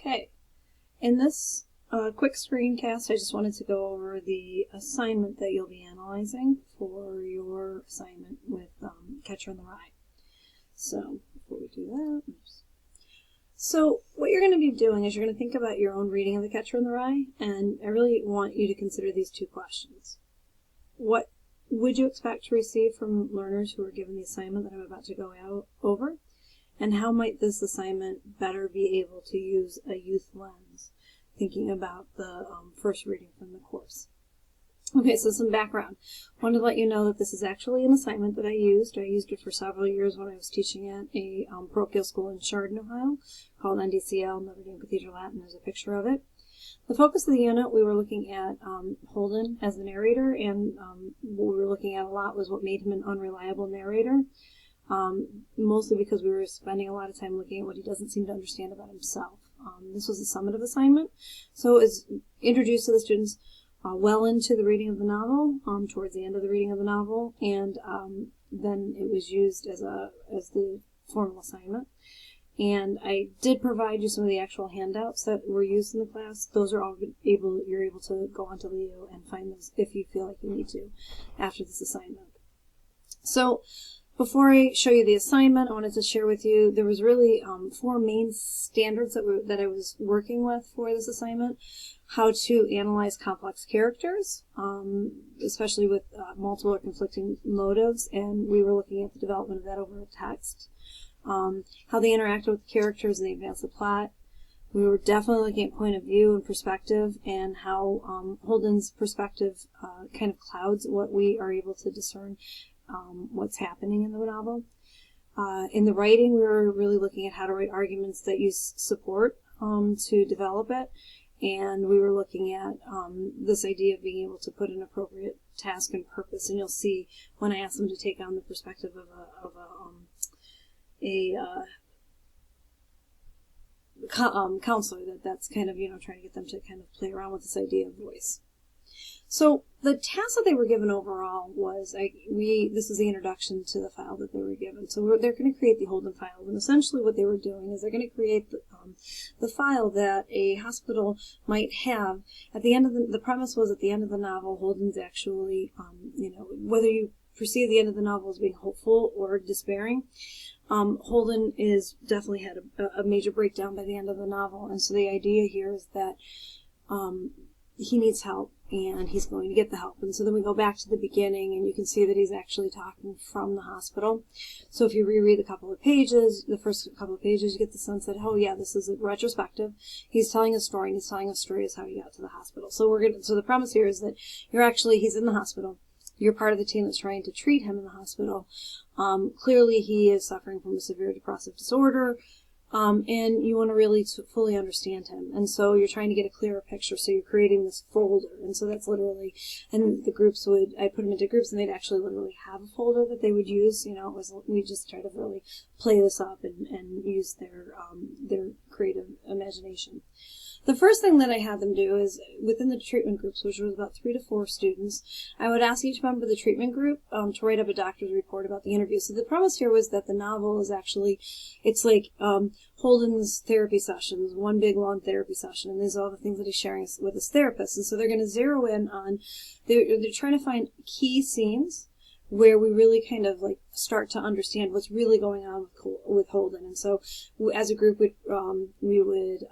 Okay, in this quick screencast, I just wanted to go over the assignment that you'll be analyzing for your assignment with Catcher in the Rye. So before we do that, so what you're going to be doing is you're going to think about your own reading of the Catcher in the Rye, and I really want you to consider these two questions. What would you expect to receive from learners who are given the assignment that I'm about to go over? And how might this assignment better be able to use a youth lens, thinking about the first reading from the course? Okay, so some background. I wanted to let you know that this is actually an assignment that I used. I used it for several years when I was teaching at a parochial school in Chardon, Ohio, called NDCL, Notre Dame Cathedral Latin. There's a picture of it. The focus of the unit, we were looking at Holden as the narrator, and what we were looking at a lot was what made him an unreliable narrator. Mostly because we were spending a lot of time looking at what he doesn't seem to understand about himself. This was a summative assignment, so it was introduced to the students well into the reading of the novel, towards the end of the reading of the novel, and then it was used as the formal assignment. And I did provide you some of the actual handouts that were used in the class. Those are all you're able to go onto Leo and find those if you feel like you need to after this assignment. So before I show you the assignment, I wanted to share with you, there was really 4 main standards that I was working with for this assignment. How to analyze complex characters, especially with multiple or conflicting motives, and we were looking at the development of that over a text. How they interacted with the characters and they advanced the plot. We were definitely looking at point of view and perspective, and how Holden's perspective kind of clouds what we are able to discern what's happening in the novel. In the writing, we were really looking at how to write arguments that use support to develop it, and we were looking at this idea of being able to put an appropriate task and purpose. And you'll see when I ask them to take on the perspective of a counselor, that's kind of trying to get them to kind of play around with this idea of voice. So the task that they were given overall was, this is the introduction to the file that they were given. So they're going to create the Holden file, and essentially what they were doing is they're going to create the file that a hospital might have at the end of the premise was at the end of the novel, Holden's actually, whether you perceive the end of the novel as being hopeful or despairing, Holden is definitely had a major breakdown by the end of the novel, and so the idea here is that he needs help, and he's going to get the help. And so then we go back to the beginning, and you can see that he's actually talking from the hospital. So if you reread the first couple of pages, you get the sense that, oh yeah, this is a retrospective. He's telling a story, and he's telling a story as how he got to the hospital. So the premise here is that he's in the hospital. You're part of the team that's trying to treat him in the hospital. Clearly he is suffering from a severe depressive disorder. And you want to really fully understand him. And so you're trying to get a clearer picture, so you're creating this folder. And so that's literally, and the groups I put them into groups, and they'd actually literally have a folder that they would use. We just try to really play this up and use their creative imagination. The first thing that I had them do is, within the treatment groups, which was about 3 to 4 students, I would ask each member of the treatment group to write up a doctor's report about the interview. So the premise here was that the novel is actually, it's like Holden's therapy sessions, one big long therapy session, and these are all the things that he's sharing with his therapist. And so they're going to zero in on, they're trying to find key scenes where we really kind of start to understand what's really going on with Holden. And so as a group, we would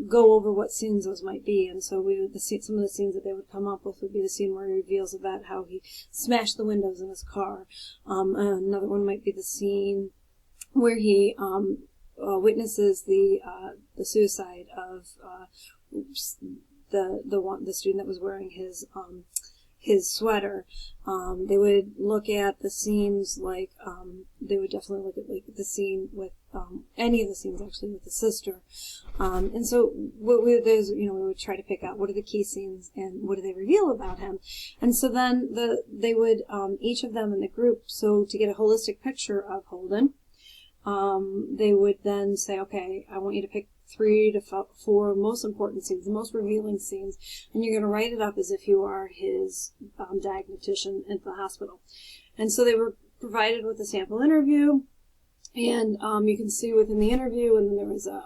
go over what scenes those might be. And so some of the scenes that they would come up with would be the scene where he reveals about how he smashed the windows in his car. Another one might be the scene where he witnesses the suicide of the student that was wearing his sweater. They would look at the scenes they would definitely look at the scene with any of the scenes actually with the sister. And so what we would try to pick out what are the key scenes and what do they reveal about him. And so then they would each of them in the group, so to get a holistic picture of Holden, they would then say, okay, I want you to pick 3 to 4 most important scenes, the most revealing scenes, and you're going to write it up as if you are his diagnostician at the hospital. And so they were provided with a sample interview, And you can see within the interview, and then there was a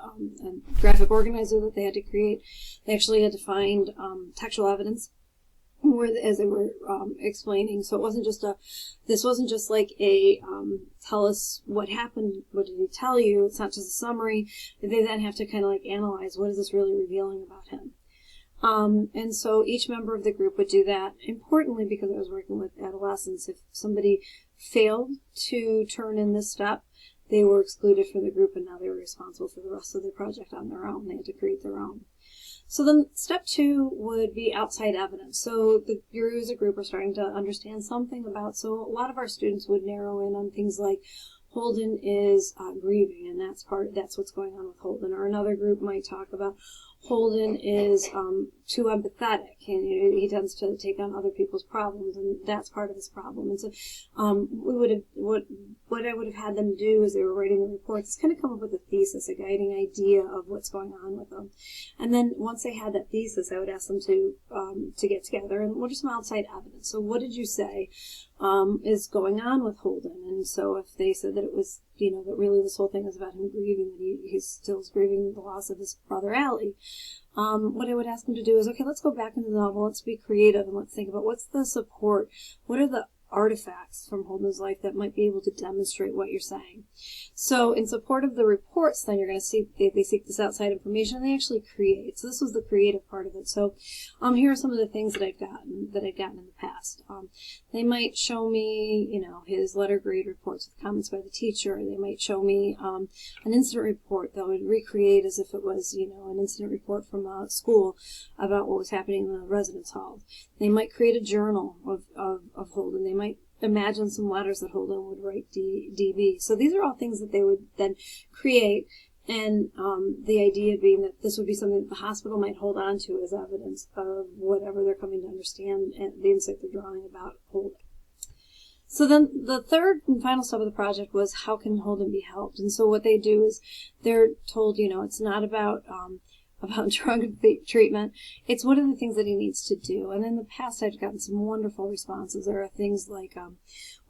graphic organizer that they had to create. They actually had to find textual evidence as they were explaining. So it wasn't just this wasn't just like a tell us what happened, what did he tell you. It's not just a summary. They then have to kind of like analyze, what is this really revealing about him. And so each member of the group would do that. Importantly, because I was working with adolescents, if somebody failed to turn in this step, they were excluded from the group, and now they were responsible for the rest of the project on their own. They had to create their own. So then step 2 would be outside evidence. So you as a group are starting to understand something about, so a lot of our students would narrow in on things like Holden is grieving, and that's what's going on with Holden. Or another group might talk about Holden is too empathetic, and he tends to take on other people's problems, and that's part of his problem. And so what I would have had them do as they were writing the reports is kind of come up with a thesis, a guiding idea of what's going on with them. And then once they had that thesis, I would ask them to get together and what are some outside evidence. So what did you say is going on with Holden? And so if they said that it was, that really this whole thing is about him grieving, that he still is grieving the loss of his brother Allie, what I would ask them to do is, okay, let's go back into the novel, let's be creative, and let's think about what's the support, what are the artifacts from Holden's life that might be able to demonstrate what you're saying. So in support of the reports, then you're going to see they seek this outside information, and they actually create. So this was the creative part of it. So here are some of the things that I'd gotten in the past. They might show me, his letter grade reports with comments by the teacher. They might show me an incident report that would recreate as if it was, an incident report from a school about what was happening in the residence hall. They might create a journal of Holden. They might imagine some letters that Holden would write DB. So these are all things that they would then create, and the idea being that this would be something that the hospital might hold on to as evidence of whatever they're coming to understand and the insight they're drawing about Holden. So then the third and final step of the project was, how can Holden be helped? And so what they do is they're told, it's not about drug treatment. It's one of the things that he needs to do. And in the past, I've gotten some wonderful responses. There are things like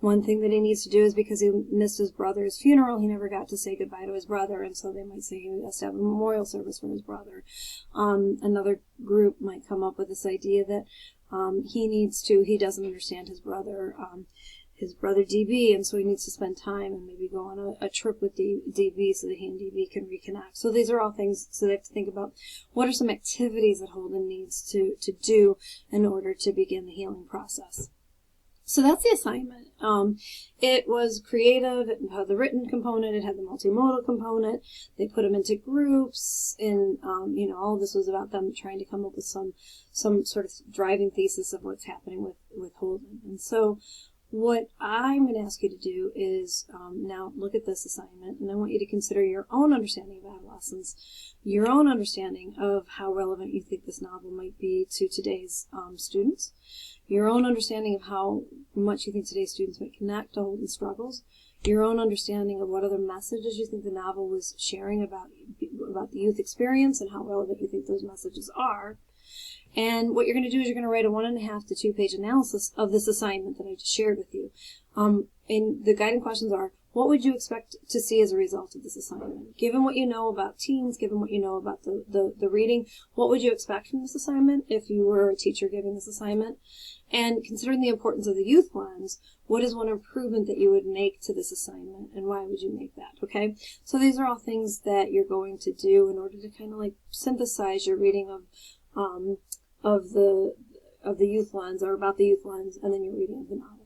one thing that he needs to do is because he missed his brother's funeral, he never got to say goodbye to his brother, and so they might say he has to have a memorial service for his brother. Another group might come up with this idea that he doesn't understand his brother DB, and so he needs to spend time and maybe go on a trip with DB so that he and DB can reconnect. So these are all things, so they have to think about what are some activities that Holden needs to do in order to begin the healing process. So that's the assignment. It was creative. It had the written component. It had the multimodal component. They put them into groups, and all of this was about them trying to come up with some sort of driving thesis of what's happening with Holden. And so what I'm going to ask you to do is now look at this assignment, and I want you to consider your own understanding of adolescence, your own understanding of how relevant you think this novel might be to today's students, your own understanding of how much you think today's students might connect to Holden's struggles, your own understanding of what other messages you think the novel was sharing about the youth experience and how relevant you think those messages are. And what you're going to do is you're going to write a 1.5 to 2 page analysis of this assignment that I just shared with you. And the guiding questions are, what would you expect to see as a result of this assignment? Given what you know about teens, given what you know about the reading, what would you expect from this assignment if you were a teacher giving this assignment? And considering the importance of the youth lens, what is one improvement that you would make to this assignment, and why would you make that? Okay, so these are all things that you're going to do in order to kind of like synthesize your reading of the youth lens, or about the youth lens, and then your reading of the novel.